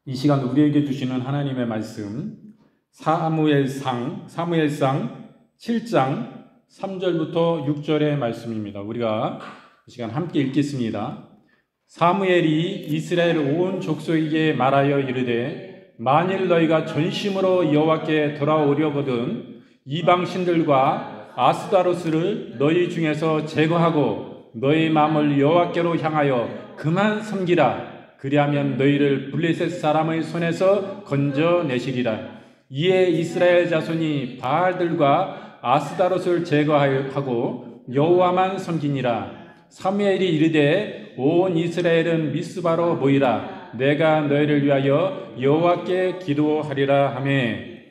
이 시간 우리에게 주시는 하나님의 말씀 사무엘상 7장 3절부터 6절의 말씀입니다. 우리가 이 시간 함께 읽겠습니다. 사무엘이 이스라엘 온 족속에게 말하여 이르되 만일 너희가 전심으로 여호와께 돌아오려거든 이방신들과 아스다로스를 너희 중에서 제거하고 너희 마음을 여호와께로 향하여 그만 섬기라. 그리하면 너희를 블레셋 사람의 손에서 건져내시리라. 이에 이스라엘 자손이 바알들과 아스다롯을 제거하고 여호와만 섬기니라. 사무엘이 이르되 온 이스라엘은 미스바로 모이라. 내가 너희를 위하여 여호와께 기도하리라 하매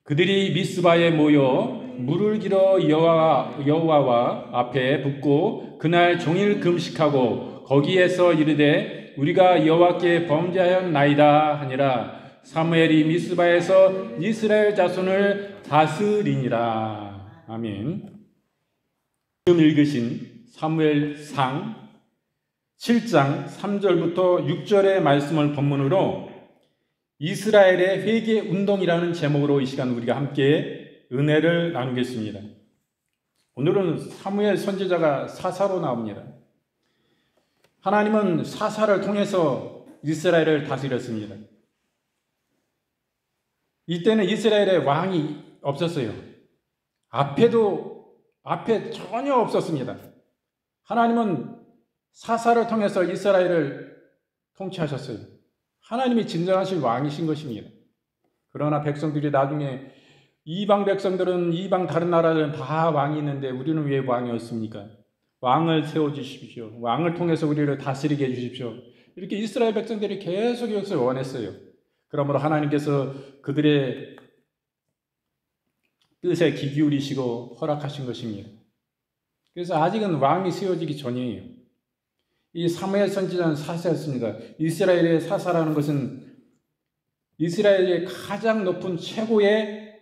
그들이 미스바에 모여 물을 길어 여호와 앞에 붓고 그날 종일 금식하고 거기에서 이르되 우리가 여호와께 범죄하였나이다 하니라. 사무엘이 미스바에서 이스라엘 자손을 다스리니라. 아멘. 지금 읽으신 사무엘상 7장 3절부터 6절의 말씀을 본문으로 이스라엘의 회개 운동이라는 제목으로 이 시간 우리가 함께 은혜를 나누겠습니다. 오늘은 사무엘 선지자가 사사로 나옵니다. 하나님은 사사를 통해서 이스라엘을 다스렸습니다. 이때는 이스라엘에 왕이 없었어요. 앞에 전혀 없었습니다. 하나님은 사사를 통해서 이스라엘을 통치하셨어요. 하나님이 진정하신 왕이신 것입니다. 그러나 백성들이 나중에 이방 백성들은 이방 다른 나라들은 다 왕이 있는데 우리는 왜 왕이 없습니까? 왕을 세워주십시오. 왕을 통해서 우리를 다스리게 해주십시오. 이렇게 이스라엘 백성들이 계속 이것을 원했어요. 그러므로 하나님께서 그들의 뜻에 귀 기울이시고 허락하신 것입니다. 그래서 아직은 왕이 세워지기 전이에요. 이 사무엘 선지자는 사사였습니다. 이스라엘의 사사라는 것은 이스라엘의 가장 높은 최고의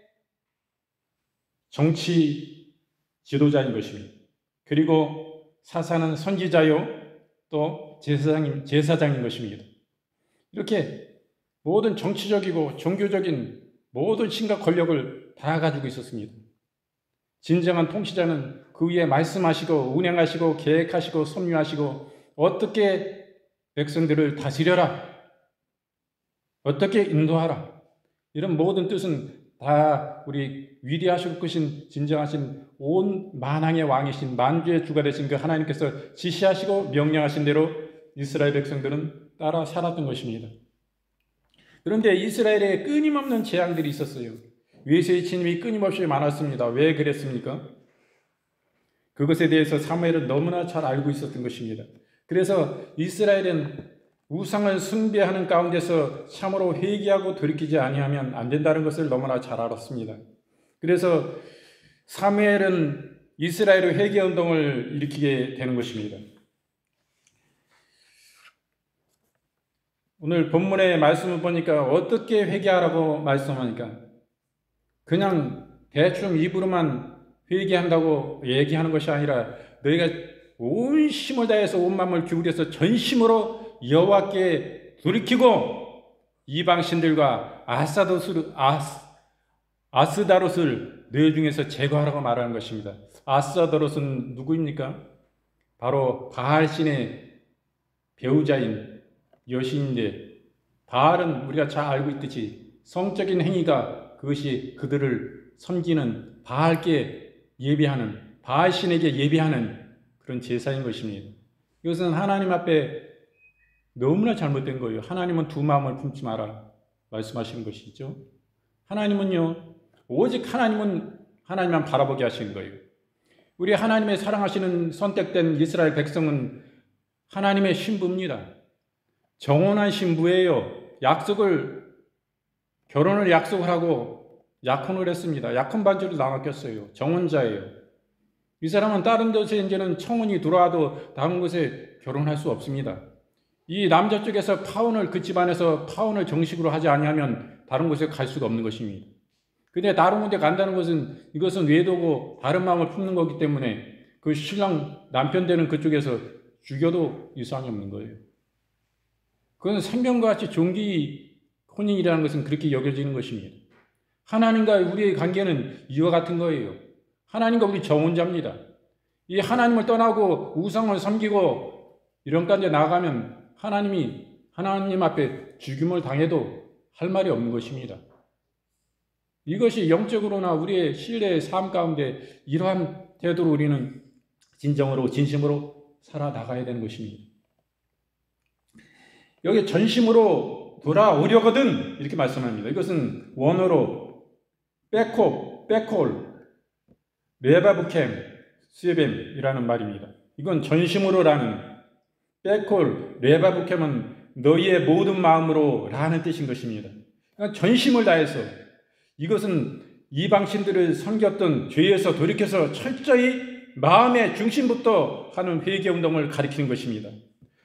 정치 지도자인 것입니다. 그리고 사사는 선지자요 또 제사장인 것입니다. 이렇게 모든 정치적이고 종교적인 모든 신과 권력을 다 가지고 있었습니다. 진정한 통치자는 그 위에 말씀하시고 운행하시고 계획하시고 섭리하시고 어떻게 백성들을 다스려라, 어떻게 인도하라, 이런 모든 뜻은 다 우리 위대하시고 크신 진정하신 온 만왕의 왕이신 만주의 주가 되신 그 하나님께서 지시하시고 명령하신 대로 이스라엘 백성들은 따라 살았던 것입니다. 그런데 이스라엘에 끊임없는 재앙들이 있었어요. 외세의 침입이 끊임없이 많았습니다. 왜 그랬습니까? 그것에 대해서 사무엘은 너무나 잘 알고 있었던 것입니다. 그래서 이스라엘은 우상을 숭배하는 가운데서 참으로 회개하고 돌이키지 아니하면 안 된다는 것을 너무나 잘 알았습니다. 그래서 사무엘은 이스라엘의 회개 운동을 일으키게 되는 것입니다. 오늘 본문의 말씀을 보니까 어떻게 회개하라고 말씀하니까 그냥 대충 입으로만 회개한다고 얘기하는 것이 아니라 너희가 온 힘을 다해서 온 마음을 기울여서 전심으로 여호와께 돌이키고 이방신들과 아스다롯을 너희 중에서 제거하라고 말하는 것입니다. 아스다롯은 누구입니까? 바로 바알신의 배우자인 여신인데, 바알은 우리가 잘 알고 있듯이 성적인 행위가 그것이 그들을 섬기는 바알께 예배하는, 바알신에게 예배하는 그런 제사인 것입니다. 이것은 하나님 앞에 너무나 잘못된 거예요. 하나님은 두 마음을 품지 마라 말씀하시는 것이죠. 하나님은요, 오직 하나님만 바라보게 하시는 거예요. 우리 하나님의 사랑하시는 선택된 이스라엘 백성은 하나님의 신부입니다. 정혼한 신부예요. 결혼을 약속을 하고 약혼을 했습니다. 약혼 반지를 나눴겠어요. 정혼자예요. 이 사람은 다른 데서 이제는 청혼이 들어와도 다른 곳에 결혼할 수 없습니다. 이 남자 쪽에서 그 집안에서 파혼을 정식으로 하지 아니하면 다른 곳에 갈 수가 없는 것입니다. 근데 다른 곳에 간다는 것은 이것은 외도고 다른 마음을 품는 거기 때문에 그 신랑 남편 되는 그쪽에서 죽여도 이상이 없는 거예요. 그건 생명과 같이 혼인이라는 것은 그렇게 여겨지는 것입니다. 하나님과 우리의 관계는 이와 같은 거예요. 하나님과 우리 정혼자입니다. 이 하나님을 떠나고 우상을 섬기고 이런 가운데 나가면 하나님 앞에 죽임을 당해도 할 말이 없는 것입니다. 이것이 영적으로나 우리의 신뢰의 삶 가운데 이러한 태도로 우리는 진정으로 진심으로 살아나가야 되는 것입니다. 여기 전심으로 돌아오려거든 이렇게 말씀합니다. 이것은 원어로 백홀, 레바부켐, 스웨뱀이라는 말입니다. 이건 전심으로라는 백홀, 레바부켐은 너희의 모든 마음으로 라는 뜻인 것입니다. 그러니까 전심을 다해서 이것은 이방신들을 섬겼던 죄에서 돌이켜서 철저히 마음의 중심부터 하는 회개운동을 가리키는 것입니다.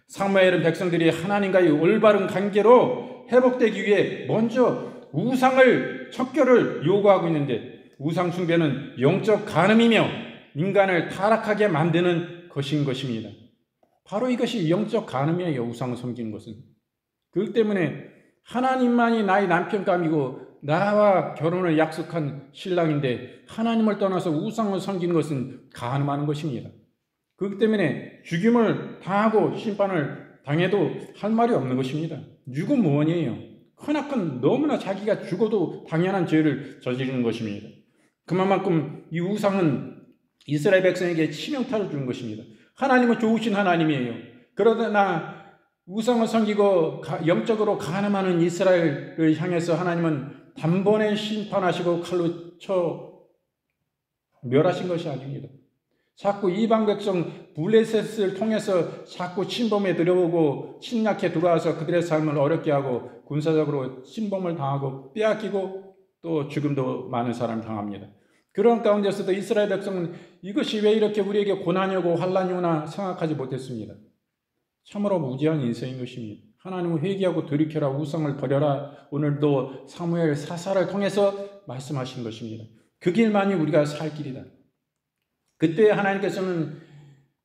사무엘은 백성들이 하나님과의 올바른 관계로 회복되기 위해 먼저 우상을 척결을 요구하고 있는데 우상 숭배는 영적 간음이며 인간을 타락하게 만드는 것인 것입니다. 바로 이것이 영적 간음이에요. 우상을 섬기는 것은. 그렇기 때문에 하나님만이 나의 남편감이고 나와 결혼을 약속한 신랑인데 하나님을 떠나서 우상을 섬기는 것은 간음하는 것입니다. 그렇기 때문에 죽임을 당하고 심판을 당해도 할 말이 없는 것입니다. 육은 무언이에요. 크나큰 너무나 자기가 죽어도 당연한 죄를 저지르는 것입니다. 그만큼 이 우상은 이스라엘 백성에게 치명타를 주는 것입니다. 하나님은 좋으신 하나님이에요. 그러나 우상을 섬기고 영적으로 간음하는 이스라엘을 향해서 하나님은 단번에 심판하시고 칼로 쳐 멸하신 것이 아닙니다. 자꾸 이방 백성 블레셋을 통해서 자꾸 침범에 들어오고 침략해 들어와서 그들의 삶을 어렵게 하고 군사적으로 침범을 당하고 빼앗기고 또 죽음도 많은 사람이 당합니다. 그런 가운데서도 이스라엘 백성은 이것이 왜 이렇게 우리에게 고난이 오고 환난이 오나 생각하지 못했습니다. 참으로 무지한 인생인 것입니다. 하나님은 회개하고 돌이켜라, 우상을 버려라. 오늘도 사무엘 사사를 통해서 말씀하신 것입니다. 그 길만이 우리가 살 길이다. 그때 하나님께서는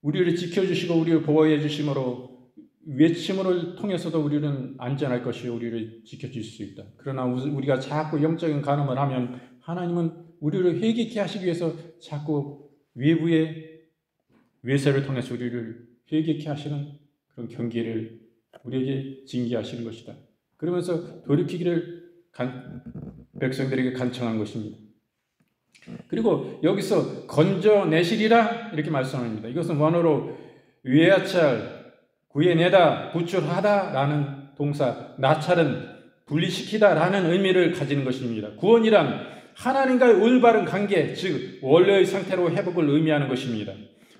우리를 지켜주시고 우리를 보호해 주심으로 외침을 통해서도 우리는 안전할 것이요 우리를 지켜줄 수 있다. 그러나 우리가 자꾸 영적인 간음을 하면 하나님은 우리를 회개케 하시기 위해서 자꾸 외부의 외세를 통해서 우리를 회개케 하시는 그런 경계를 우리에게 징계하시는 것이다. 그러면서 돌이키기를 백성들에게 간청한 것입니다. 그리고 여기서 건져내시리라 이렇게 말씀합니다. 이것은 원어로 위에아찰, 구해내다, 구출하다 라는 동사, 나찰은 분리시키다 라는 의미를 가지는 것입니다. 구원이란 하나님과의 올바른 관계, 즉 원래의 상태로 회복을 의미하는 것입니다.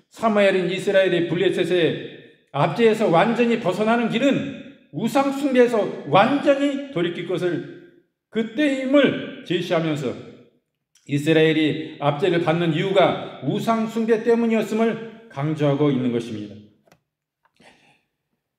사무엘은 이스라엘이 블레셋의 압제에서 완전히 벗어나는 길은 우상 숭배에서 완전히 돌이킬 것을 그때임을 제시하면서 이스라엘이 압제를 받는 이유가 우상 숭배 때문이었음을 강조하고 있는 것입니다.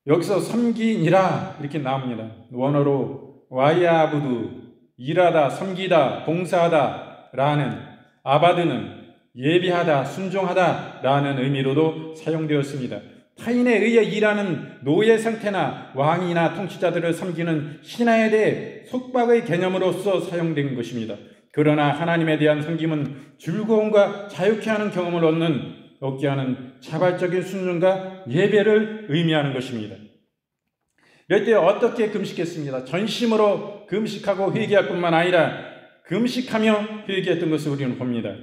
여기서 섬기니라 이렇게 나옵니다. 원어로 와야부두, 일하다, 섬기다, 봉사하다 라는 아바드는 예비하다, 순종하다 라는 의미로도 사용되었습니다. 타인에 의해 일하는 노예 상태나 왕이나 통치자들을 섬기는 신하에 대해 속박의 개념으로서 사용된 것입니다. 그러나 하나님에 대한 섬김은 즐거움과 자유케 하는 경험을 얻게 하는 자발적인 순종과 예배를 의미하는 것입니다. 이럴 때 어떻게 금식했습니다. 전심으로 금식하고 회개할 뿐만 아니라 금식하며 회개했던 것을 우리는 봅니다.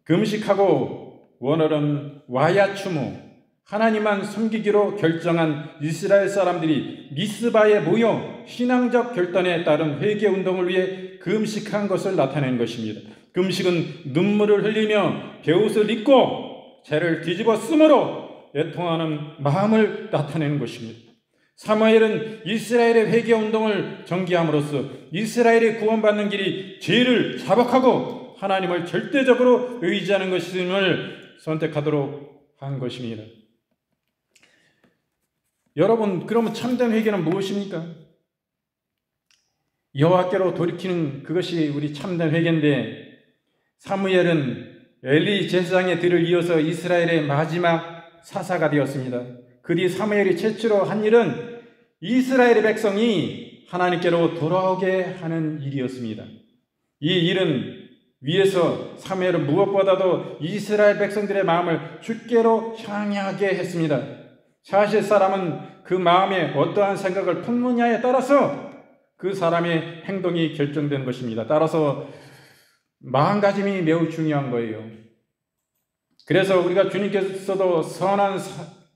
금식하고 원어로는 와야추무, 하나님만 섬기기로 결정한 이스라엘 사람들이 미스바에 모여 신앙적 결단에 따른 회개 운동을 위해 금식한 것을 나타낸 것입니다. 금식은 눈물을 흘리며 베옷을 입고 죄를 뒤집어 쓰므로 애통하는 마음을 나타내는 것입니다. 사무엘은 이스라엘의 회개 운동을 전개함으로써 이스라엘이 구원받는 길이 죄를 자복하고 하나님을 절대적으로 의지하는 것임을 선택하도록 한 것입니다. 여러분, 그러면 참된 회개는 무엇입니까? 여호와께로 돌이키는 그것이 우리 참된 회개인데, 사무엘은 엘리 제사장의 뒤를 이어서 이스라엘의 마지막 사사가 되었습니다. 그뒤 사무엘이 최초로 한 일은 이스라엘의 백성이 하나님께로 돌아오게 하는 일이었습니다. 이 일은 위에서 사무엘은 무엇보다도 이스라엘 백성들의 마음을 주께로 향하게 했습니다. 사실 사람은 그 마음에 어떠한 생각을 품느냐에 따라서 그 사람의 행동이 결정되는 것입니다. 따라서 마음가짐이 매우 중요한 거예요. 그래서 우리가 주님께서도 선한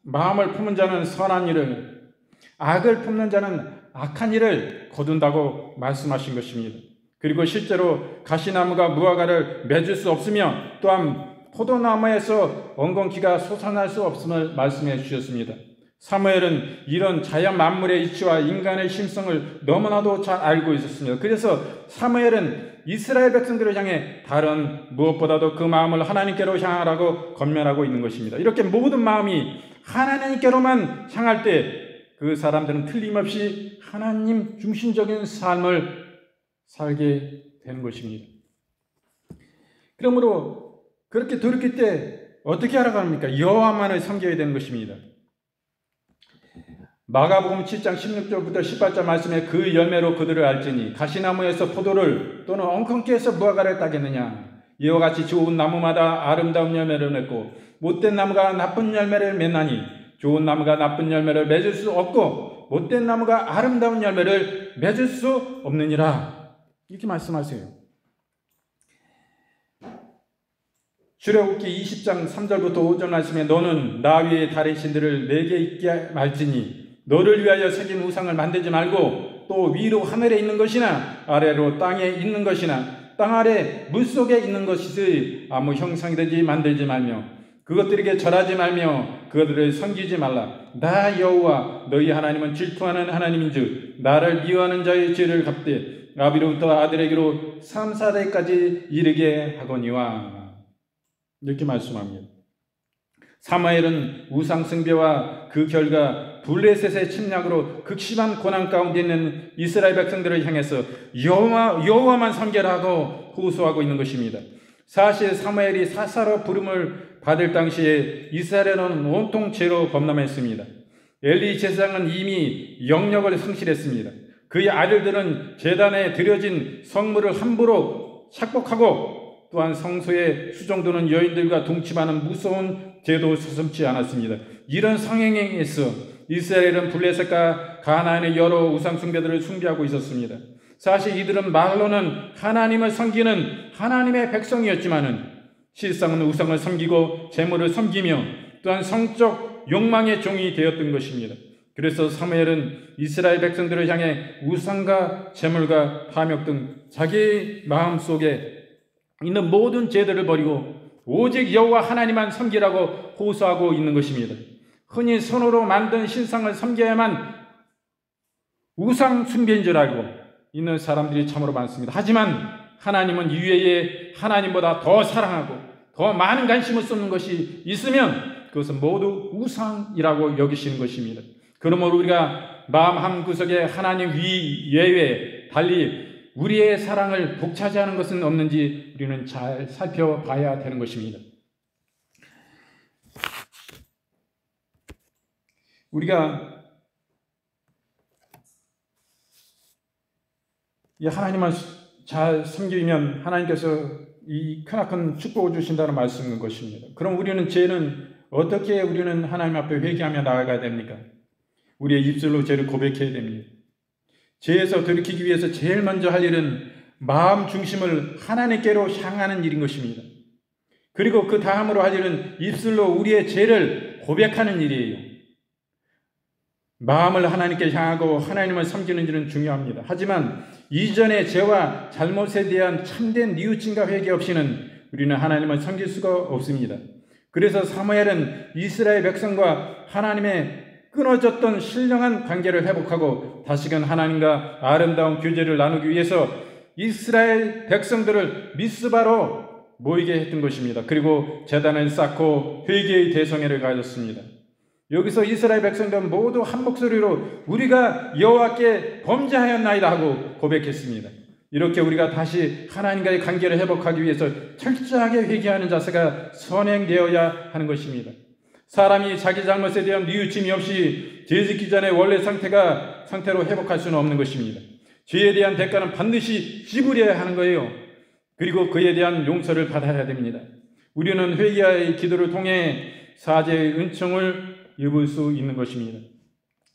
마음을 품은 자는 선한 일을, 악을 품는 자는 악한 일을 거둔다고 말씀하신 것입니다. 그리고 실제로 가시나무가 무화과를 맺을 수 없으며 또한 포도나무에서 엉겅퀴가 솟아날 수 없음을 말씀해 주셨습니다. 사무엘은 이런 자연 만물의 이치와 인간의 심성을 너무나도 잘 알고 있었습니다. 그래서 사무엘은 이스라엘 백성들을 향해 다른 무엇보다도 그 마음을 하나님께로 향하라고 권면하고 있는 것입니다. 이렇게 모든 마음이 하나님께로만 향할 때 그 사람들은 틀림없이 하나님 중심적인 삶을 살게 되는 것입니다. 그러므로 그렇게 돌이킬 때 어떻게 하라고 합니까? 여호와만을 섬겨야 되는 것입니다. 마가복음 7장 16절부터 18절 말씀에 그 열매로 그들을 알지니 가시나무에서 포도를 또는 엉겅퀴에서 무화과를 따겠느냐. 이와 같이 좋은 나무마다 아름다운 열매를 맺고 못된 나무가 나쁜 열매를 맺나니 좋은 나무가 나쁜 열매를 맺을 수 없고 못된 나무가 아름다운 열매를 맺을 수 없느니라. 이렇게 말씀하세요. 출애굽기 20장 3절부터 5절 말씀에 너는 나 위에 다른 신들을 내게 있게 말지니 너를 위하여 새긴 우상을 만들지 말고 또 위로 하늘에 있는 것이나 아래로 땅에 있는 것이나 땅 아래 물속에 있는 것이 아무 형상이 되지 만들지 말며 그것들에게 절하지 말며 그것들을 섬기지 말라. 나 여호와 너희 하나님은 질투하는 하나님인즉 나를 미워하는 자의 죄를 갚되 아비로부터 아들에게로 3, 4대까지 이르게 하거니와. 이렇게 말씀합니다. 사무엘은 우상 숭배와 그 결과 블레셋의 침략으로 극심한 고난 가운데 있는 이스라엘 백성들을 향해서 여호와만 섬기라고 호소하고 있는 것입니다. 사실 사무엘이 사사로 부름을 받을 당시에 이스라엘은 온통 죄로 범람했습니다. 엘리 제사장은 이미 영역을 성실했습니다. 그의 아들들은 제단에 드려진 성물을 함부로 착복하고 또한 성소에 수종도는 여인들과 동침하는 무서운 죄도 서슴지 않았습니다. 이런 상행에서 이스라엘은 블레셋과 가나안의 여러 우상 숭배들을 숭배하고 있었습니다. 사실 이들은 말로는 하나님을 섬기는 하나님의 백성이었지만은 실상은 우상을 섬기고 재물을 섬기며 또한 성적 욕망의 종이 되었던 것입니다. 그래서 사무엘은 이스라엘 백성들을 향해 우상과 재물과 탐욕 등 자기 마음속에 있는 모든 죄들을 버리고 오직 여호와 하나님만 섬기라고 호소하고 있는 것입니다. 흔히 손으로 만든 신상을 섬겨야만 우상 숭배인 줄 알고 있는 사람들이 참으로 많습니다. 하지만 하나님은 이외에 하나님보다 더 사랑하고 더 많은 관심을 쏟는 것이 있으면 그것은 모두 우상이라고 여기시는 것입니다. 그러므로 우리가 마음 한구석에 하나님 외에 달리 우리의 사랑을 독차지하는 것은 없는지 우리는 잘 살펴봐야 되는 것입니다. 우리가 이 하나님을 잘 섬기면 하나님께서 이 크나큰 축복을 주신다는 말씀인 것입니다. 그럼 우리는 죄는 어떻게 우리는 하나님 앞에 회개하며 나아가야 됩니까? 우리의 입술로 죄를 고백해야 됩니다. 죄에서 돌이키기 위해서 제일 먼저 할 일은 마음 중심을 하나님께로 향하는 일인 것입니다. 그리고 그 다음으로 할 일은 입술로 우리의 죄를 고백하는 일이에요. 마음을 하나님께 향하고 하나님을 섬기는 일은 중요합니다. 하지만 이전의 죄와 잘못에 대한 참된 뉘우침과 회개 없이는 우리는 하나님을 섬길 수가 없습니다. 그래서 사무엘은 이스라엘 백성과 하나님의 끊어졌던 신령한 관계를 회복하고 다시금 하나님과 아름다운 교제를 나누기 위해서 이스라엘 백성들을 미스바로 모이게 했던 것입니다. 그리고 제단을 쌓고 회개의 대성회를 가졌습니다. 여기서 이스라엘 백성들은 모두 한 목소리로 우리가 여호와께 범죄하였나이다 하고 고백했습니다. 이렇게 우리가 다시 하나님과의 관계를 회복하기 위해서 철저하게 회개하는 자세가 선행되어야 하는 것입니다. 사람이 자기 잘못에 대한 뉘우침이 없이 죄 짓기 전에 원래 상태로 회복할 수는 없는 것입니다. 죄에 대한 대가는 반드시 지불해야 하는 거예요. 그리고 그에 대한 용서를 받아야 됩니다. 우리는 회개의 기도를 통해 사죄의 은총을 입을 수 있는 것입니다.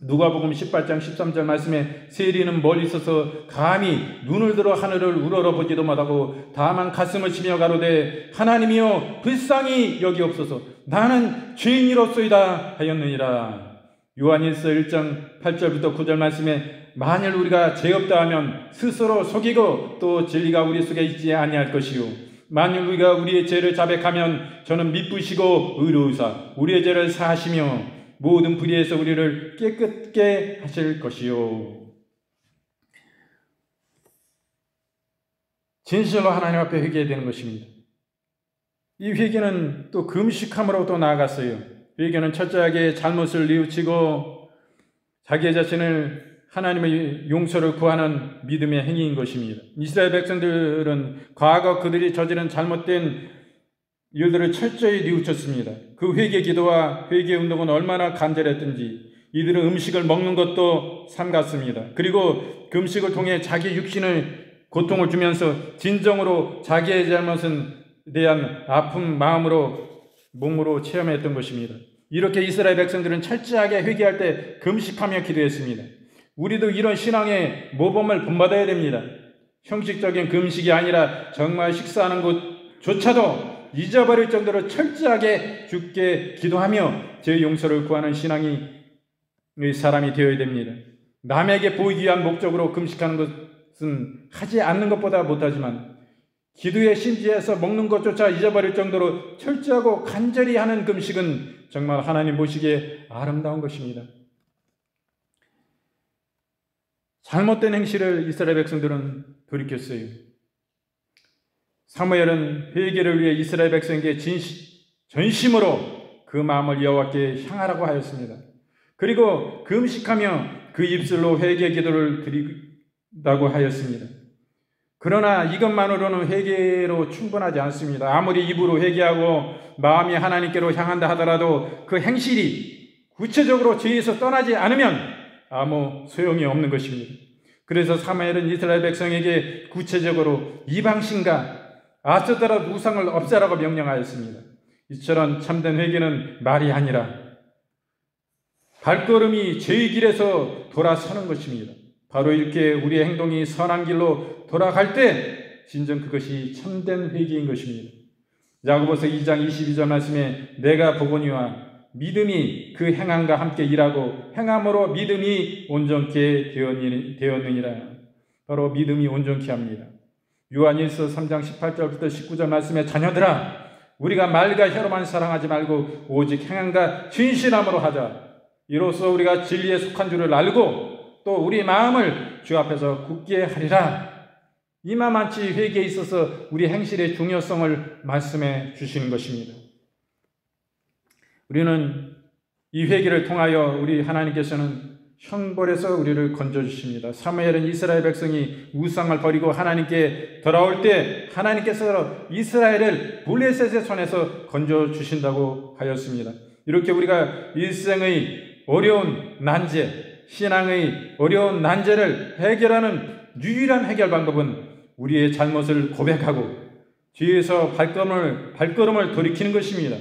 누가복음 18장 13절 말씀에 세리는 멀리 있어서 감히 눈을 들어 하늘을 우러러보지도 못하고 다만 가슴을 치며 가로되 하나님이여 불쌍히 여기옵소서 나는 죄인이로소이다 하였느니라. 요한일서 1장 8절부터 9절 말씀에 만일 우리가 죄 없다 하면 스스로 속이고 또 진리가 우리 속에 있지 아니할 것이요 만일 우리가 우리의 죄를 자백하면 저는 미쁘시고 의로우사 우리의 죄를 사하시며 모든 불의에서 우리를 깨끗게 하실 것이요. 진실로 하나님 앞에 회개해야 되는 것입니다. 이 회개는 또 금식함으로 또 나아갔어요. 회개는 철저하게 잘못을 뉘우치고 자기 자신을 하나님의 용서를 구하는 믿음의 행위인 것입니다. 이스라엘 백성들은 과거 그들이 저지른 잘못된 일들을 철저히 뉘우쳤습니다. 그 회개 기도와 회개 운동은 얼마나 간절했든지 이들은 음식을 먹는 것도 삼갔습니다. 그리고 금식을 통해 자기 육신을 고통을 주면서 진정으로 자기의 잘못은 대한 아픈 몸으로 체험했던 것입니다. 이렇게 이스라엘 백성들은 철저하게 회개할 때 금식하며 기도했습니다. 우리도 이런 신앙의 모범을 본받아야 됩니다. 형식적인 금식이 아니라 정말 식사하는 것조차도 잊어버릴 정도로 철저하게 주께 기도하며 죄 용서를 구하는 신앙이 사람이 되어야 됩니다. 남에게 보이기 위한 목적으로 금식하는 것은 하지 않는 것보다 못하지만 기도에 심지해서 먹는 것조차 잊어버릴 정도로 철저하고 간절히 하는 금식은 정말 하나님 보시기에 아름다운 것입니다. 잘못된 행실을 이스라엘 백성들은 돌이켰어요. 사무엘은 회개를 위해 이스라엘 백성에게 전심으로 그 마음을 여호와께 향하라고 하였습니다. 그리고 금식하며 그 입술로 회개 기도를 드린다고 하였습니다. 그러나 이것만으로는 회개로 충분하지 않습니다. 아무리 입으로 회개하고 마음이 하나님께로 향한다 하더라도 그 행실이 구체적으로 죄에서 떠나지 않으면 아무 소용이 없는 것입니다. 그래서 사무엘은 이스라엘 백성에게 구체적으로 이방신과 아스더라 우상을 없애라고 명령하였습니다. 이처럼 참된 회개는 말이 아니라 발걸음이 죄의 길에서 돌아서는 것입니다. 바로 이렇게 우리의 행동이 선한 길로 돌아갈 때 진정 그것이 참된 회개인 것입니다. 야고보서 2장 22절 말씀에 내가 보거니와 믿음이 그 행함과 함께 일하고 행함으로 믿음이 온전케 되었느니라. 바로 믿음이 온전케 합니다. 요한일서 3장 18절부터 19절 말씀에 자녀들아 우리가 말과 혀로만 사랑하지 말고 오직 행함과 진실함으로 하자. 이로써 우리가 진리에 속한 줄을 알고 또 우리 마음을 주 앞에서 굳게 하리라. 이만치 회개에 있어서 우리 행실의 중요성을 말씀해 주시는 것입니다. 우리는 이 회개를 통하여 우리 하나님께서는 형벌에서 우리를 건져주십니다. 사무엘은 이스라엘 백성이 우상을 버리고 하나님께 돌아올 때 하나님께서 이스라엘을 블레셋의 손에서 건져주신다고 하였습니다. 이렇게 우리가 일생의 어려운 난제, 신앙의 어려운 난제를 해결하는 유일한 해결 방법은 우리의 잘못을 고백하고 뒤에서 발걸음을 돌이키는 것입니다.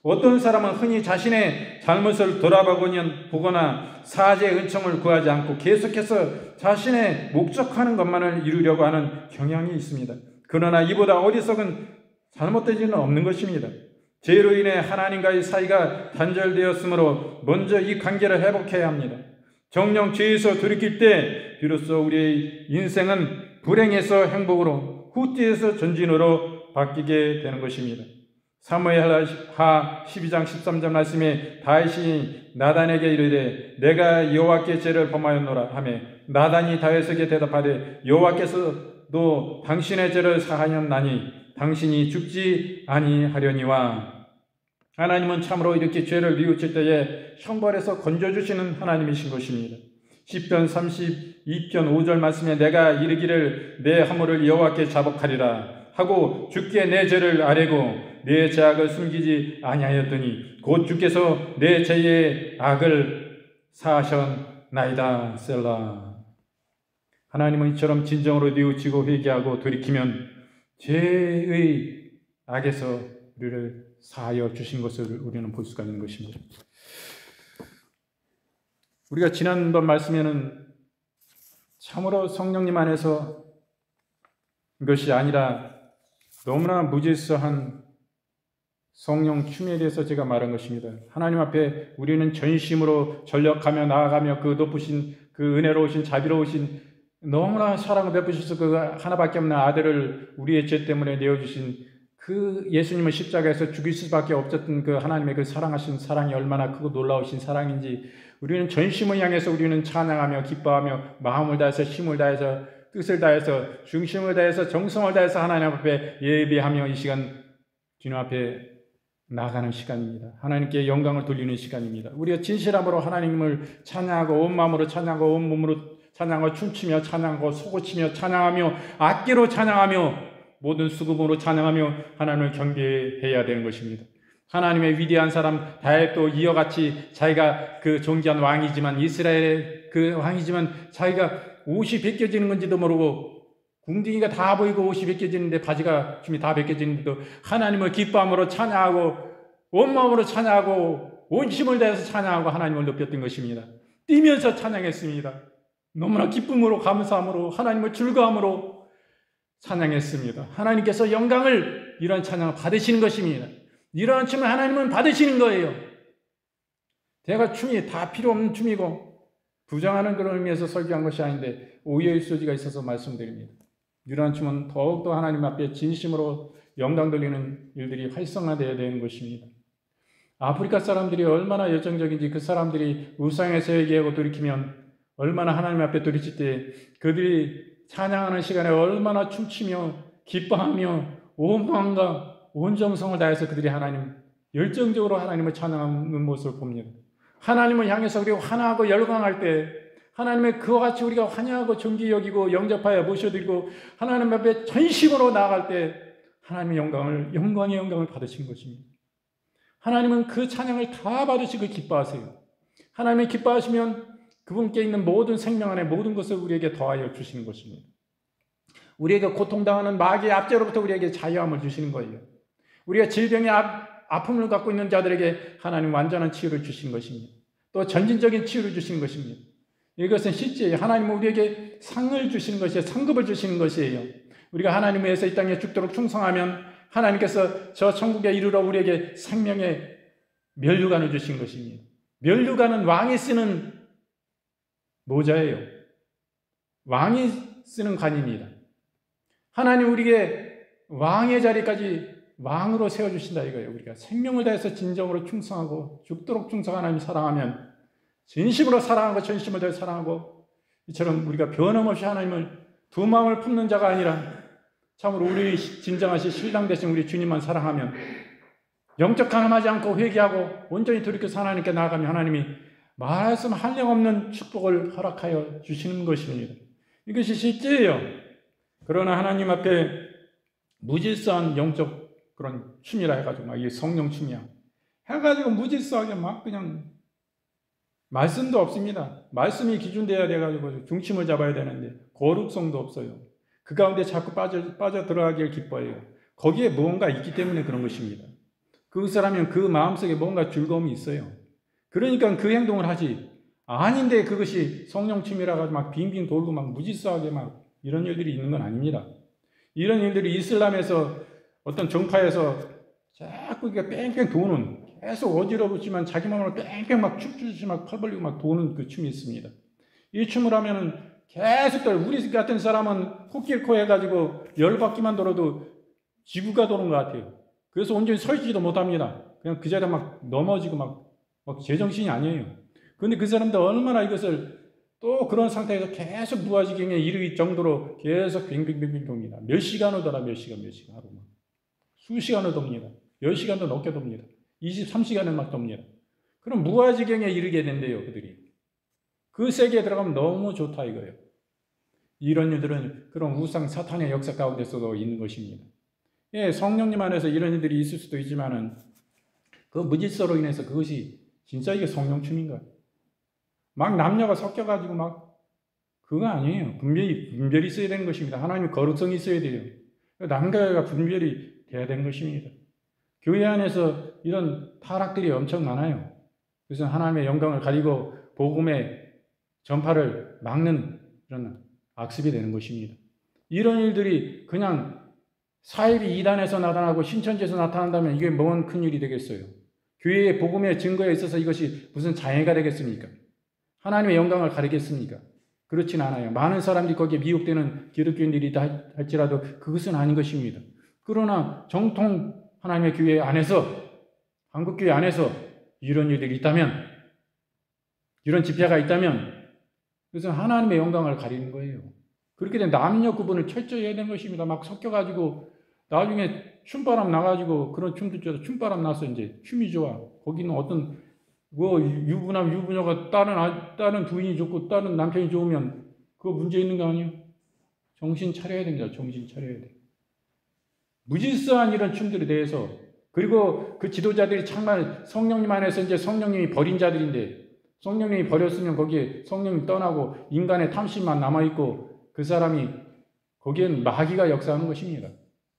어떤 사람은 흔히 자신의 잘못을 돌아보거나 사죄의 은총을 구하지 않고 계속해서 자신의 목적하는 것만을 이루려고 하는 경향이 있습니다. 그러나 이보다 어리석은 잘못되지는 없는 것입니다. 죄로 인해 하나님과의 사이가 단절되었으므로 먼저 이 관계를 회복해야 합니다. 정녕 죄에서 돌이킬 때 비로소 우리의 인생은 불행에서 행복으로 후퇴에서 전진으로 바뀌게 되는 것입니다. 사무엘하 12장 13절 말씀에 다윗이 나단에게 이르되 내가 여호와께 죄를 범하였노라 하매 나단이 다윗에게 대답하되 여호와께서도 당신의 죄를 사하였나니 당신이 죽지 아니하려니와. 하나님은 참으로 이렇게 죄를 뉘우칠 때에 형벌에서 건져주시는 하나님이신 것입니다. 시편 32편 5절 말씀에 내가 이르기를 내 허물을 여호와께 자복하리라 하고 주께 내 죄를 아뢰고 내 죄악을 숨기지 아니하였더니 곧 주께서 내 죄의 악을 사하셨나이다. 셀라. 하나님은 이처럼 진정으로 뉘우치고 회개하고 돌이키면 죄의 악에서 우리를 사하여 주신 것을 우리는 볼 수가 있는 것입니다. 우리가 지난번 말씀에는 참으로 성령님 안에서 이것이 아니라 너무나 무질서한 성령 춤에 대해서 제가 말한 것입니다. 하나님 앞에 우리는 전심으로 전력하며 나아가며 그 높으신 그 은혜로우신 자비로우신 너무나 사랑을 베푸셔서 그 하나밖에 없는 아들을 우리의 죄 때문에 내어주신 그 예수님을 십자가에서 죽일 수밖에 없었던 그 하나님의 그 사랑하신 사랑이 얼마나 크고 놀라우신 사랑인지 우리는 전심을 향해서 우리는 찬양하며 기뻐하며 마음을 다해서 힘을 다해서 뜻을 다해서 중심을 다해서 정성을 다해서 하나님 앞에 예배하며 이 시간 주님 앞에 나아가는 시간입니다. 하나님께 영광을 돌리는 시간입니다. 우리가 진실함으로 하나님을 찬양하고 온 마음으로 찬양하고 온 몸으로 찬양하고 춤추며 찬양하고 소고치며 찬양하며 악기로 찬양하며 모든 수금으로 찬양하며 하나님을 경배해야 되는 것입니다. 하나님의 위대한 사람 다윗도 이와 같이 자기가 그 존귀한 왕이지만 이스라엘의 그 왕이지만 자기가 옷이 벗겨지는 건지도 모르고 궁둥이가 다 보이고 옷이 벗겨지는데 바지가 춤이 다 벗겨지는데도 하나님을 기뻐함으로 찬양하고 온 마음으로 찬양하고 온 힘을 다해서 찬양하고 하나님을 높였던 것입니다. 뛰면서 찬양했습니다. 너무나 기쁨으로 감사함으로 하나님을 즐거움으로 찬양했습니다. 하나님께서 영광을 이러한 찬양을 받으시는 것입니다. 이러한 춤을 하나님은 받으시는 거예요. 대가 춤이 다 필요 없는 춤이고 부정하는 그런 의미에서 설교한 것이 아닌데 오해의 소지가 있어서 말씀드립니다. 이러한 춤은 더욱더 하나님 앞에 진심으로 영광 돌리는 일들이 활성화되어야 되는 것입니다. 아프리카 사람들이 얼마나 열정적인지 그 사람들이 우상에서 회개하고 돌이키면 얼마나 하나님 앞에 돌이킬 때 그들이 찬양하는 시간에 얼마나 춤추며 기뻐하며 온 마음과 온 정성을 다해서 그들이 하나님 열정적으로 하나님을 찬양하는 모습을 봅니다. 하나님을 향해서 우리가 환호하고 열광할 때 하나님의 그와 같이 우리가 환영하고 존귀 여기고 영접하여 모셔드리고 하나님 앞에 전심으로 나아갈 때 하나님의 영광의 영광을 받으신 것입니다. 하나님은 그 찬양을 다 받으시고 기뻐하세요. 하나님이 기뻐하시면 그분께 있는 모든 생명 안에 모든 것을 우리에게 더하여 주시는 것입니다. 우리에게 고통당하는 마귀의 압제로부터 우리에게 자유함을 주시는 거예요. 우리가 질병의 아픔을 갖고 있는 자들에게 하나님 완전한 치유를 주시는 것입니다. 또 전진적인 치유를 주시는 것입니다. 이것은 실제예요. 하나님은 우리에게 상을 주시는 것이에요. 상급을 주시는 것이에요. 우리가 하나님 위해서 이 땅에 죽도록 충성하면 하나님께서 저 천국에 이르러 우리에게 생명의 면류관을 주신 것입니다. 면류관은 왕이 쓰는 모자예요. 왕이 쓰는 관입니다. 하나님 우리에게 왕의 자리까지 왕으로 세워주신다 이거예요. 우리가 생명을 다해서 진정으로 충성하고 죽도록 충성하는 하나님 사랑하면 진심으로 사랑하고 전심을 다해 사랑하고 이처럼 우리가 변함없이 하나님을 두 마음을 품는 자가 아니라 참으로 우리 진정하신 신랑 되신 우리 주님만 사랑하면 영적 간음하지 않고 회개하고 온전히 돌이켜서 하나님께 나아가면 하나님이 말씀 한량없는 축복을 허락하여 주시는 것입니다. 이것이 실제예요. 그러나 하나님 앞에 무질서한 영적 그런 춤이라 해가지고 막 이 성령 춤이야 해가지고 무질서하게 막 그냥 말씀도 없습니다. 말씀이 기준돼야 돼가지고 중심을 잡아야 되는데 거룩성도 없어요. 그 가운데 자꾸 빠져 들어가길 기뻐해요. 거기에 무언가 있기 때문에 그런 것입니다. 그 사람은 그 마음속에 뭔가 즐거움이 있어요. 그러니까 그 행동을 하지. 아닌데 그것이 성령 춤이라 가지고 막 빙빙 돌고 막 무질서하게 막 이런 일들이 있는 건 아닙니다. 이런 일들이 이슬람에서 어떤 정파에서 자꾸 뺑뺑 도는 계속 어지럽지만 자기 마음으로 뺑뺑 막 춤추듯이 막 팔 벌리고 막 도는 그 춤이 있습니다. 이 춤을 하면은 계속 우리 같은 사람은 코끼리코 해가지고 열바퀴만 돌아도 지구가 도는 것 같아요. 그래서 온전히 서 있지도 못합니다. 그냥 그 자리에 막 넘어지고 막 제정신이 아니에요. 그런데 그 사람들 얼마나 이것을 또 그런 상태에서 계속 무아지경에 이르기 정도로 계속 빙빙빙빙 돕니다. 몇 시간을 돌아 몇 시간 하루 막 수시간을 돕니다. 10시간도 넘게 돕니다. 23시간을 막 돕니다. 그럼 무아지경에 이르게 된대요, 그들이. 그 세계에 들어가면 너무 좋다 이거예요. 이런 일들은 그런 우상 사탄의 역사 가운데서도 있는 것입니다. 예, 성령님 안에서 이런 일들이 있을 수도 있지만은 그 무질서로 인해서 그것이 진짜 이게 성령춤인가? 막 남녀가 섞여가지고 막 그거 아니에요. 분별이 있어야 되는 것입니다. 하나님의 거룩성이 있어야 돼요. 남과 여가 분별이 돼야 되는 것입니다. 교회 안에서 이런 타락들이 엄청 많아요. 그래서 하나님의 영광을 가리고 복음의 전파를 막는 이런 악습이 되는 것입니다. 이런 일들이 그냥 사입이 이단에서 나타나고 신천지에서 나타난다면 이게 뭔 큰일이 되겠어요. 교회의 복음의 증거에 있어서 이것이 무슨 장애가 되겠습니까? 하나님의 영광을 가리겠습니까? 그렇진 않아요. 많은 사람들이 거기에 미혹되는 기독교인들이 할지라도 그것은 아닌 것입니다. 그러나 정통 하나님의 교회 안에서, 한국교회 안에서 이런 일들이 있다면, 이런 집회가 있다면 그것은 하나님의 영광을 가리는 거예요. 그렇게 된 남녀 구분을 철저히 해야 되는 것입니다. 막 섞여가지고 나중에 춤바람 나가지고 그런 춤도 춰서 춤바람 나서 이제 춤이 좋아. 거기는 어떤 유부남 유부녀가 다른 부인이 좋고 다른 남편이 좋으면 그거 문제 있는 거 아니에요? 정신 차려야 됩니다. 정신 차려야 돼. 무질서한 이런 춤들에 대해서, 그리고 그 지도자들이 정말 성령님 안에서 이제 성령님이 버린 자들인데, 성령님이 버렸으면 거기에 성령이 떠나고 인간의 탐심만 남아있고 그 사람이 거기엔 마귀가 역사하는 것입니다.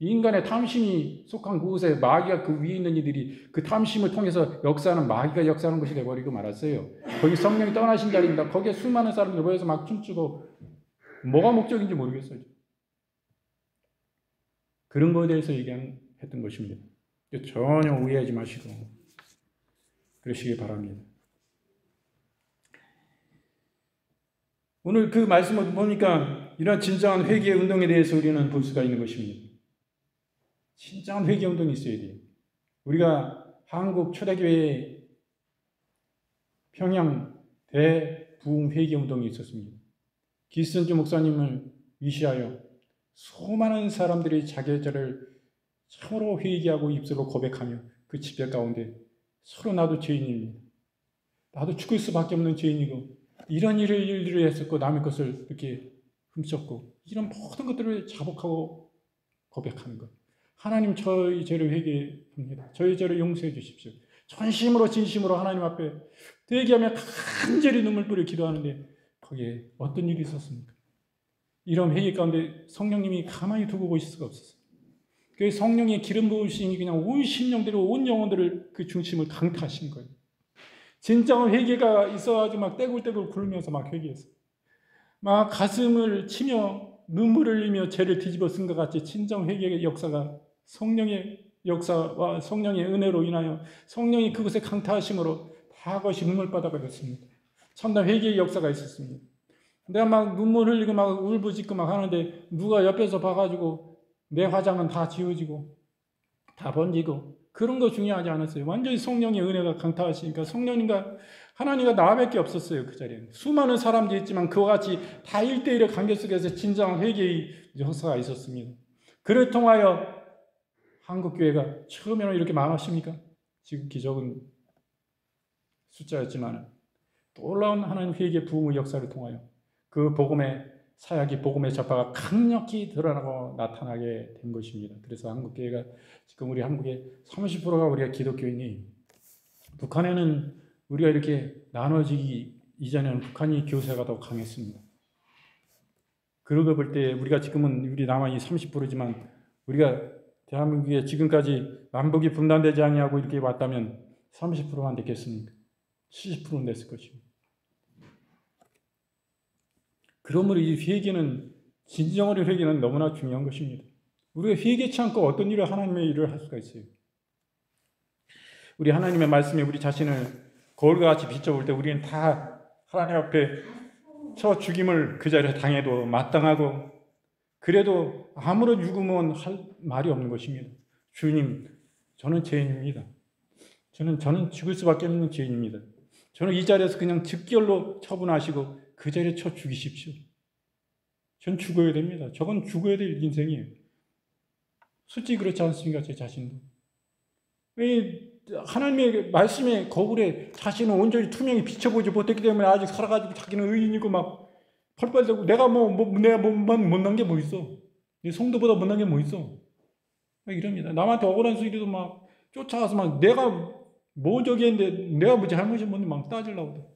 인간의 탐심이 속한 그곳에 마귀가 그 위에 있는 이들이 그 탐심을 통해서 역사하는 마귀가 역사하는 것이 되어버리고 말았어요. 거기 성령이 떠나신 자리입니다. 거기에 수많은 사람들이 모여서 막 춤추고 뭐가 목적인지 모르겠어요. 그런 거에 대해서 얘기했던 것입니다. 전혀 오해하지 마시고 그러시기 바랍니다. 오늘 그 말씀을 보니까 이런 진정한 회개의 운동에 대해서 우리는 볼 수가 있는 것입니다. 진정한 회개 운동이 있어야 돼요. 우리가 한국 초대교회에 평양 대부흥 회개 운동이 있었습니다. 기선주 목사님을 위시하여 수많은 사람들이 자기의 죄를 참으로 회개하고 입술로 고백하며 그 집회 가운데 서로 나도 죄인입니다. 나도 죽을 수밖에 없는 죄인이고 이런 일들을 했었고 남의 것을 이렇게 훔쳤고 이런 모든 것들을 자복하고 고백하는 것. 하나님 저희 죄를 회개합니다. 저희 죄를 용서해 주십시오. 전심으로 진심으로 하나님 앞에 회개하며 간절히 눈물 뿌려 기도하는데 거기에 어떤 일이 있었습니까? 이런 회개 가운데 성령님이 가만히 두고 보실 수가 없었어요. 그 성령의 기름 부으심이 그냥 온 심령대로 온 영혼들을 그 중심을 강타하신 거예요. 진정한 회개가 있어가지고 막 떼굴떼굴 굴면서 막 회개했어요. 막 가슴을 치며 눈물을 흘리며 죄를 뒤집어 쓴 것 같이 진정 회개의 역사가 성령의 역사와 성령의 은혜로 인하여 성령이 그곳에 강타하심으로 다 그것이 눈물바다가 됐습니다. 참된 회개의 역사가 있었습니다. 내가 막 눈물 흘리고 막 울부짖고 막 하는데 누가 옆에서 봐가지고 내 화장은 다 지워지고 다 번지고 그런 거 중요하지 않았어요. 완전히 성령의 은혜가 강타하시니까 성령님과 하나님과 나밖에 없었어요. 그 자리에 수많은 사람들이 있지만 그와 같이 다 1대1의 관계 속에서 진정한 회개의 역사가 있었습니다. 그를 통하여 한국교회가 처음에는 이렇게 많았습니까? 지금 기적은 숫자였지만 놀라운 하나님 회개 부흥의 역사를 통하여 그 복음의 사역이 복음의 전파가 강력히 드러나고 나타나게 된 것입니다. 그래서 한국교회가 지금 우리 한국의 30%가 우리가 기독교인이 북한에는 우리가 이렇게 나눠지기 이전에는 북한이 교세가 더 강했습니다. 그러고 볼 때 우리가 지금은 우리 남한이 30%지만 우리가 대한민국에 지금까지 남북이 분단되지 아니하고 이렇게 왔다면 30%가 안 됐겠습니까? 70%는 됐을 것입니다. 그러므로 이 회개는 진정으로 회개는 너무나 중요한 것입니다. 우리가 회개치 않고 어떤 일을 하나님의 일을 할 수가 있어요. 우리 하나님의 말씀에 우리 자신을 거울과 같이 비춰볼 때 우리는 다 하나님 앞에 저 죽임을 그 자리에서 당해도 마땅하고 그래도 아무런 유금은 할 말이 없는 것입니다. 주님, 저는 죄인입니다. 저는 죽을 수밖에 없는 죄인입니다. 저는 이 자리에서 그냥 즉결로 처분하시고 그 자리에 쳐 죽이십시오. 전 죽어야 됩니다. 저건 죽어야 될 인생이에요. 솔직히 그렇지 않습니까? 제 자신도. 왜 하나님의 말씀의 거울에 자신은 온전히 투명히 비춰보지 못했기 때문에 아직 살아가지고 자기는 의인이고 막 펄펄대고 내가 내가 못난 게 뭐 있어? 내 성도보다 못난 게 뭐 있어? 이럽니다. 남한테 억울한 소리도 막 쫓아가서 막 내가 모적인데 내가 뭐 잘못이 뭔지 막 따지려고 돼.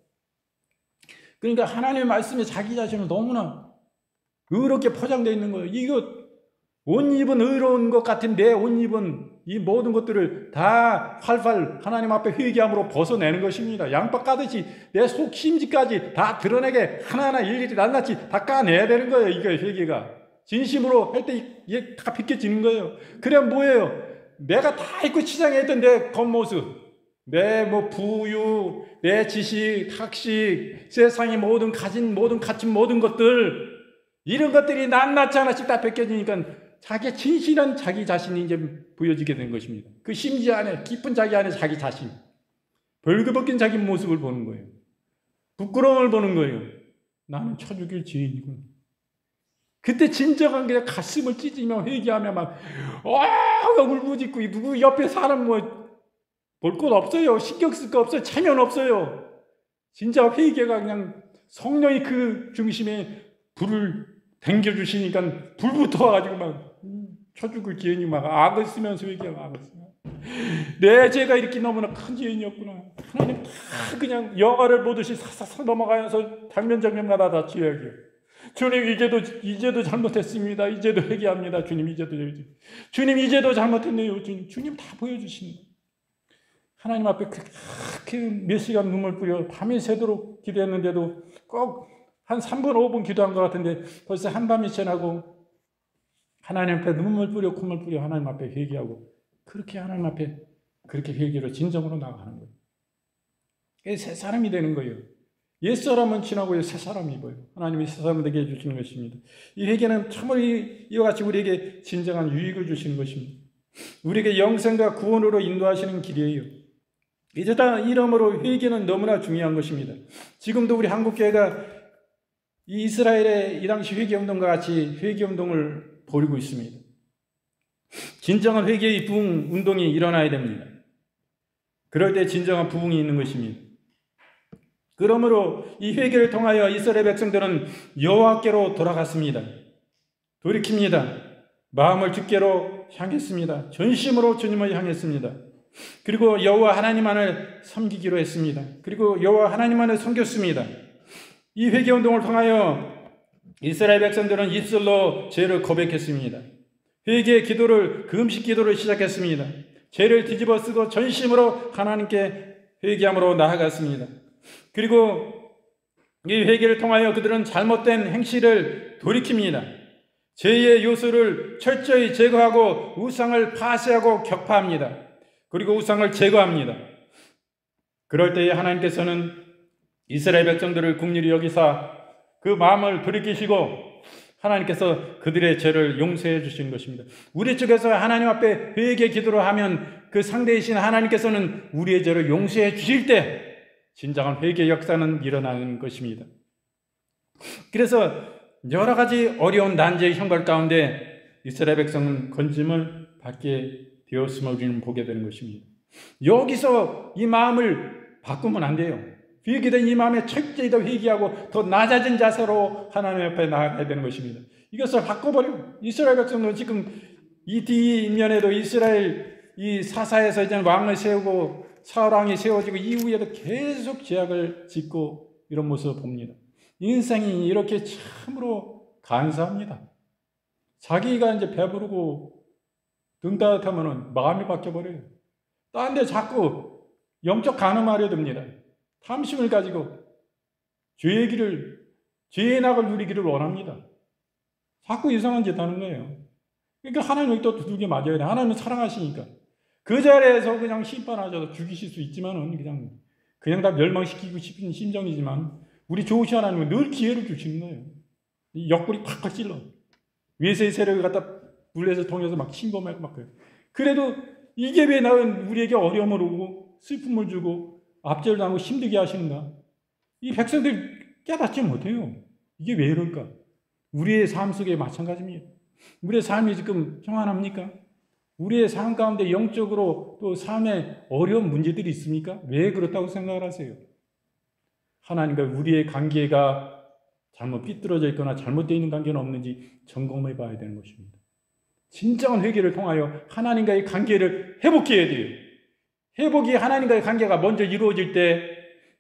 그러니까 하나님의 말씀에 자기 자신을 너무나 의롭게 포장되어 있는 거예요. 이거 옷 입은 의로운 것 같은 내 옷 입은 이 모든 것들을 다 활활 하나님 앞에 회개함으로 벗어내는 것입니다. 양파 까듯이 내 속 심지까지 다 드러내게 하나하나 일일이 낱낱이 다 까내야 되는 거예요. 이게 회개가. 진심으로 할 때 이게 다 비켜지는 거예요. 그래 뭐예요? 내가 다 잊고 치장했던 내 겉모습, 내 뭐 부유, 내 지식, 학식, 세상의 모든 가진 모든 가진 모든 것들, 이런 것들이 낱낱이 하나씩 다 벗겨지니까 자기의 진실한 자기 자신이 이제 보여지게 된 것입니다. 그 심지 안에 깊은 자기 안에 자기 자신, 벌거벗긴 자기 모습을 보는 거예요. 부끄러움을 보는 거예요. 나는 쳐죽일 죄인이구나. 그때 진정한 그냥 가슴을 찢으며 회개하며 막 울부짖고 누구 옆에 사람 뭐 볼 것 없어요. 신경 쓸 거 없어요. 체면 없어요. 진짜 회개가 그냥 성령이 그 중심에 불을 당겨주시니까 불부터 와가지고 막 쳐죽을 죄인이 막 악을 쓰면서 회개하고 악을 쓰면 내 죄가 이렇게 너무나 큰 죄인이었구나. 하나님 다 그냥 영화를 보듯이 사사사 넘어가면서 장면마다 다 지혜해요. 주님 이제도 잘못했습니다. 이제도 회개합니다. 주님 이제도 잘못했네요. 주님 다 보여주시는 거예요. 하나님 앞에 그렇게 몇 시간 눈물 뿌려 밤이 새도록 기도했는데도 꼭 한 3분 5분 기도한 것 같은데 벌써 한밤이 지나고 하나님 앞에 눈물 뿌려 콧물 뿌려 하나님 앞에 회개하고 그렇게 하나님 앞에 그렇게 회개로 진정으로 나아가는 거예요. 새 사람이 되는 거예요. 옛사람은 지나고 새 사람이 보여요. 하나님이 새 사람 되게 해주시는 것입니다. 이 회개는 참으로 이와 같이 우리에게 진정한 유익을 주시는 것입니다. 우리에게 영생과 구원으로 인도하시는 길이에요. 이제다 이러므로 회개는 너무나 중요한 것입니다. 지금도 우리 한국교회가 이 이스라엘의 이 당시 회개운동과 같이 회개운동을 벌이고 있습니다. 진정한 회개의 부흥 운동이 일어나야 됩니다. 그럴 때 진정한 부흥이 있는 것입니다. 그러므로 이 회개를 통하여 이스라엘 백성들은 여호와께로 돌아갔습니다. 돌이킵니다. 마음을 주께로 향했습니다. 전심으로 주님을 향했습니다. 그리고 여호와 하나님만을 섬기기로 했습니다. 그리고 여호와 하나님만을 섬겼습니다. 이 회개운동을 통하여 이스라엘 백성들은 입술로 죄를 고백했습니다. 회개의 기도를 금식 기도를 시작했습니다. 죄를 뒤집어 쓰고 전심으로 하나님께 회개함으로 나아갔습니다. 그리고 이 회개를 통하여 그들은 잘못된 행실을 돌이킵니다. 죄의 요소를 철저히 제거하고 우상을 파쇄하고 격파합니다. 그리고 우상을 제거합니다. 그럴 때에 하나님께서는 이스라엘 백성들을 긍휼히 여기사 그 마음을 돌이키시고 하나님께서 그들의 죄를 용서해 주신 것입니다. 우리 쪽에서 하나님 앞에 회개 기도를 하면 그 상대이신 하나님께서는 우리의 죄를 용서해 주실 때 진정한 회개 역사는 일어나는 것입니다. 그래서 여러 가지 어려운 난제의 형벌 가운데 이스라엘 백성은 건짐을 받게 되었음을 우리는 보게 되는 것입니다. 여기서 이 마음을 바꾸면 안 돼요. 회개된 이 마음에 철저히 더 회개하고 더 낮아진 자세로 하나님 앞에 나아가야 되는 것입니다. 이것을 바꿔버려. 이스라엘 백성은 지금 이 뒷면에도 이스라엘 이 사사에서 이제 왕을 세우고 사울왕이 세워지고 이후에도 계속 죄악을 짓고 이런 모습을 봅니다. 인생이 이렇게 참으로 간사합니다. 자기가 이제 배부르고 등 따뜻하면 마음이 바뀌어버려요. 딴 데 자꾸 영적 간음하려 듭니다. 탐심을 가지고 죄의 낙을 누리기를 원합니다. 자꾸 이상한 짓 하는 거예요. 그러니까 하나님이 또 두들겨 맞아야 돼. 하나님은 사랑하시니까. 그 자리에서 그냥 심판하셔서 죽이실 수 있지만은 그냥 다 멸망시키고 싶은 심정이지만 우리 좋으신 하나님은 늘 기회를 주시는 거예요. 이 옆구리 팍팍 찔러. 외세의 세력을 갖다 물레에서 통해서 막 침범하고 막 그래요. 그래도 이게 왜 나는 우리에게 어려움을 오고 슬픔을 주고 압제를 당하고 힘들게 하시는가? 이 백성들 깨닫지 못해요. 이게 왜 이럴까? 우리의 삶 속에 마찬가지입니다. 우리의 삶이 지금 평안합니까? 우리의 삶 가운데 영적으로 또 삶에 어려운 문제들이 있습니까? 왜 그렇다고 생각을 하세요? 하나님과 우리의 관계가 잘못 삐뚤어져 있거나 잘못되어 있는 관계는 없는지 점검해 봐야 되는 것입니다. 진정한 회개를 통하여 하나님과의 관계를 회복해야 돼요. 회복이 하나님과의 관계가 먼저 이루어질 때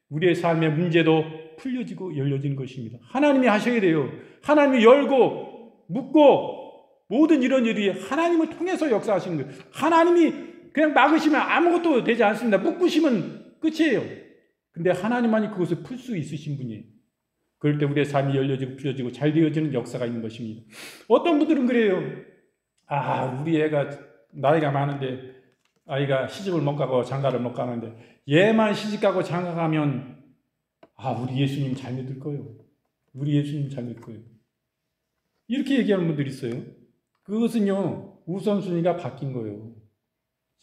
우리의 삶의 문제도 풀려지고 열려지는 것입니다. 하나님이 하셔야 돼요. 하나님이 열고 묶고 모든 이런 일이 하나님을 통해서 역사하시는 거예요. 하나님이 그냥 막으시면 아무것도 되지 않습니다. 묶으시면 끝이에요. 근데 하나님만이 그것을 풀 수 있으신 분이에요. 그럴 때 우리의 삶이 열려지고 풀려지고 잘 되어지는 역사가 있는 것입니다. 어떤 분들은 그래요. 우리 애가 나이가 많은데 아이가 시집을 못 가고 장가를 못 가는데 얘만 시집 가고 장가 가면 우리 예수님 잘 믿을 거예요. 우리 예수님 잘 믿을 거예요. 이렇게 얘기하는 분들이 있어요. 그것은요, 우선순위가 바뀐 거예요.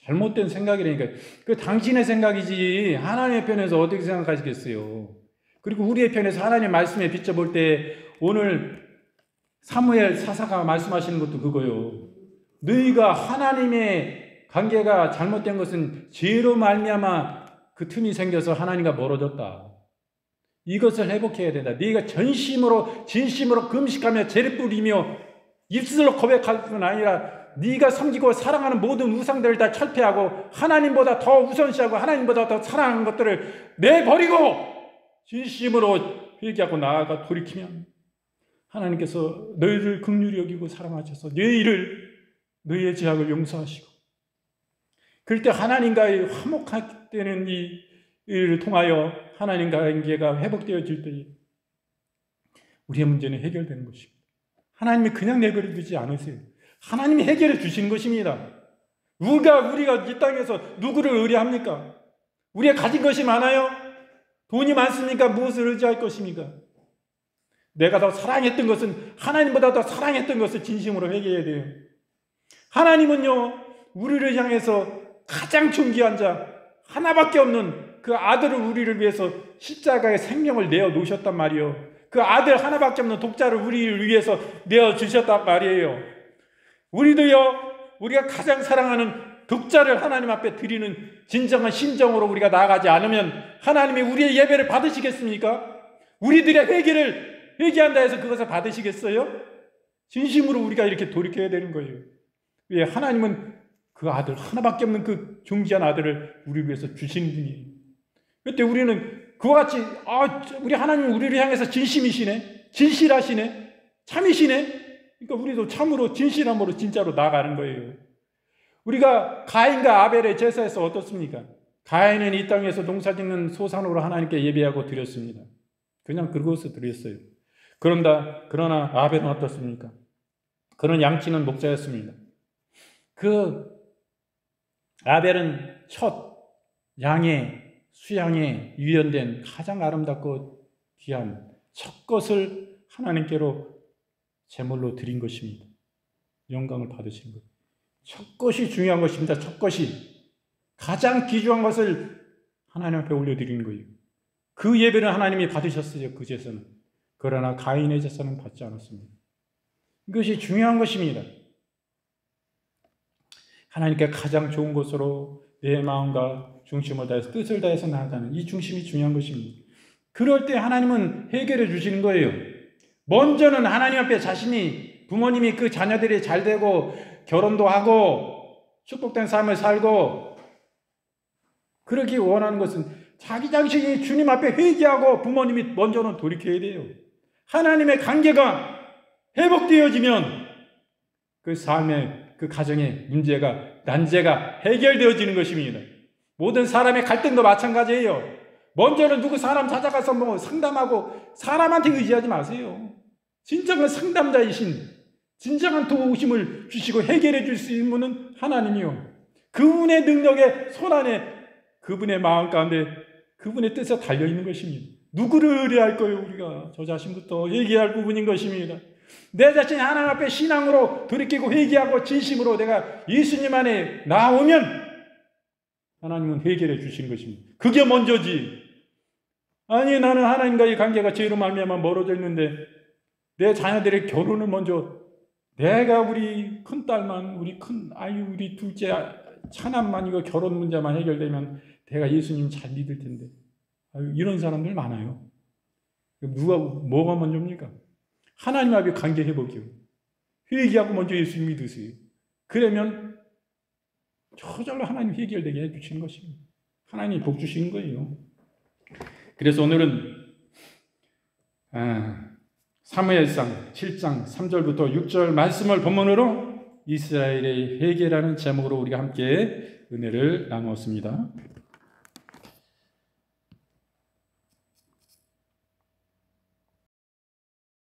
잘못된 생각이라니까. 그 당신의 생각이지 하나님의 편에서 어떻게 생각하시겠어요? 그리고 우리의 편에서 하나님의 말씀에 비춰볼 때 오늘 사무엘 사사가 말씀하시는 것도 그거예요. 너희가 하나님의 관계가 잘못된 것은 죄로 말미암아 그 틈이 생겨서 하나님과 멀어졌다. 이것을 회복해야 된다. 네가 전심으로 진심으로 금식하며 죄를 뿌리며 입술로 고백할 뿐 아니라 네가 섬기고 사랑하는 모든 우상들을 다 철폐하고 하나님보다 더 우선시하고 하나님보다 더 사랑하는 것들을 내버리고 진심으로 회개하고 나아가 돌이키면 하나님께서 너희를 긍휼히 여기고 사랑하셔서 너희의 죄악을 용서하시고 그럴 때 하나님과의 화목되는 이 일을 통하여 하나님과의 관계가 회복되어질 때 우리의 문제는 해결되는 것입니다. 하나님이 그냥 내버려 두지 않으세요. 하나님이 해결해 주시는 것입니다. 우리가 이 땅에서 누구를 의뢰합니까? 우리가 가진 것이 많아요? 돈이 많습니까? 무엇을 의지할 것입니까? 내가 더 사랑했던 것은 하나님보다 더 사랑했던 것을 진심으로 회개해야 돼요. 하나님은요, 우리를 향해서 가장 존귀한 자, 하나밖에 없는 그 아들을 우리를 위해서 십자가에 생명을 내어 놓으셨단 말이에요. 그 아들 하나밖에 없는 독자를 우리를 위해서 내어 주셨단 말이에요. 우리도요, 우리가 가장 사랑하는 독자를 하나님 앞에 드리는 진정한 심정으로 우리가 나아가지 않으면 하나님이 우리의 예배를 받으시겠습니까? 우리들의 회개한다 해서 그것을 받으시겠어요? 진심으로 우리가 이렇게 돌이켜야 되는 거예요. 왜? 하나님은 그 아들, 하나밖에 없는 그 존귀한 아들을 우리 위해서 주신 분이에요. 그때 우리는 그와 같이 우리 하나님은 우리를 향해서 진심이시네, 진실하시네, 참이시네. 그러니까 우리도 참으로 진실함으로 진짜로 나아가는 거예요. 우리가 가인과 아벨의 제사에서 어떻습니까? 가인은 이 땅에서 농사짓는 소산으로 하나님께 예배하고 드렸습니다. 그냥 그것을 드렸어요. 그러나 아벨은 어떻습니까? 그는 양치는 목자였습니다. 그 아벨은 첫 양의 수양에 유연된 가장 아름답고 귀한 첫 것을 하나님께로 제물로 드린 것입니다. 영광을 받으신 것. 첫 것이 중요한 것입니다. 첫 것이 가장 귀중한 것을 하나님 앞에 올려드리는 거예요. 그 예배는 하나님이 받으셨어요. 그 제사는. 그러나 가인의 제사는 받지 않았습니다. 이것이 중요한 것입니다. 하나님께 가장 좋은 것으로 내 마음과 중심을 다해서 뜻을 다해서 나아가는 이 중심이 중요한 것입니다. 그럴 때 하나님은 해결해 주시는 거예요. 먼저는 하나님 앞에 자신이 부모님이 그 자녀들이 잘 되고 결혼도 하고 축복된 삶을 살고 그러기 원하는 것은 자기 자신이 주님 앞에 회개하고 부모님이 먼저는 돌이켜야 돼요. 하나님의 관계가 회복되어지면 그 삶의 그 가정의 문제가 난제가 해결되어지는 것입니다. 모든 사람의 갈등도 마찬가지예요. 먼저는 누구 사람 찾아가서 상담하고 사람한테 의지하지 마세요. 진정한 상담자이신 진정한 도우심을 주시고 해결해 줄 수 있는 분은 하나님이요. 그분의 능력의 손 안에 그분의 마음 가운데 그분의 뜻에 달려있는 것입니다. 누구를 의뢰할 거예요? 우리가 저 자신부터 회개할 부분인 것입니다. 내 자신이 하나님 앞에 신앙으로 돌이키고 회개하고 진심으로 내가 예수님 안에 나오면 하나님은 해결해 주신 것입니다. 그게 먼저지. 아니 나는 하나님과의 관계가 죄로 말미암아 멀어져 있는데 내 자녀들의 결혼을 먼저 내가 우리 큰딸만 우리 큰아이 우리 둘째 차남만 이거 결혼 문제만 해결되면 내가 예수님 잘 믿을 텐데 이런 사람들 많아요. 뭐가 먼저입니까? 하나님 앞에 관계 회복이요. 회개하고 먼저 예수님 믿으세요. 그러면 저절로 하나님 해결되게 해주시는 것입니다. 하나님이 복 주신 거예요. 그래서 오늘은 사무엘상 7장 3절부터 6절 말씀을 본문으로 이스라엘의 회개라는 제목으로 우리가 함께 은혜를 나누었습니다.